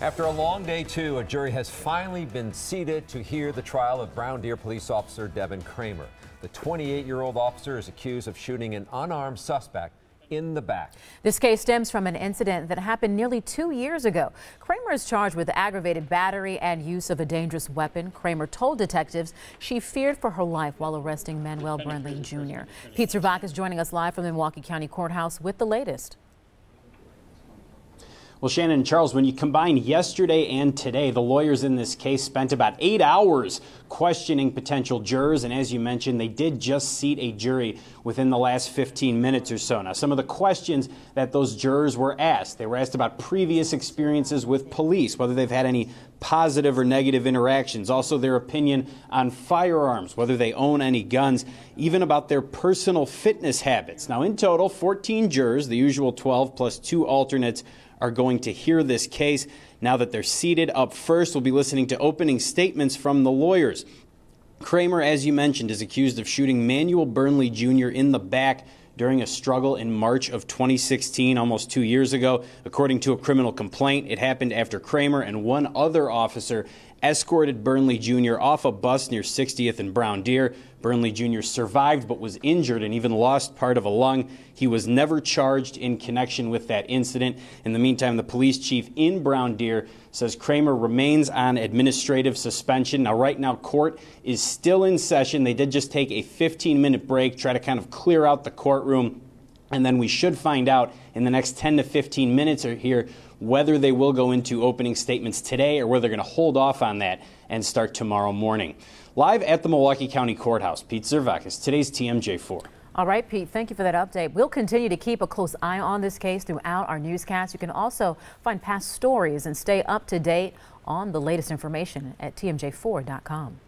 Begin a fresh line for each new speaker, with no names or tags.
After a long day, too, a jury has finally been seated to hear the trial of Brown Deer police officer Devin Kramer. The 28-year-old officer is accused of shooting an unarmed suspect in the back.
This case stems from an incident that happened nearly 2 years ago. Kramer is charged with aggravated battery and use of a dangerous weapon. Kramer told detectives she feared for her life while arresting Manuel Burnley Jr. Pete Servakis is joining us live from the Milwaukee County Courthouse with the latest.
Well, Shannon and Charles, when you combine yesterday and today, the lawyers in this case spent about 8 hours questioning potential jurors. And as you mentioned, they did just seat a jury within the last 15 minutes or so. Now, some of the questions that those jurors were asked, they were asked about previous experiences with police, whether they've had any positive or negative interactions, also their opinion on firearms, whether they own any guns, even about their personal fitness habits. Now, in total, 14 jurors, the usual 12 plus 2 alternates, are going to hear this case. Now that they're seated up first, we'll be listening to opening statements from the lawyers. Kramer, as you mentioned, is accused of shooting Manuel Burnley Jr. in the back during a struggle in March of 2016, almost 2 years ago. According to a criminal complaint, it happened after Kramer and one other officer escorted Burnley Jr. off a bus near 60th and Brown Deer. Burnley Jr. survived but was injured and even lost part of a lung. He was never charged in connection with that incident. In the meantime, the police chief in Brown Deer says Kramer remains on administrative suspension. Now, right now, court is still in session. They did just take a 15-minute break, try to kind of clear out the courtroom. And then we should find out in the next 10 to 15 minutes or here whether they will go into opening statements today or whether they're going to hold off on that and start tomorrow morning. Live at the Milwaukee County Courthouse, Pete Servakis, today's TMJ4.
All right, Pete, thank you for that update. We'll continue to keep a close eye on this case throughout our newscast. You can also find past stories and stay up to date on the latest information at TMJ4.com.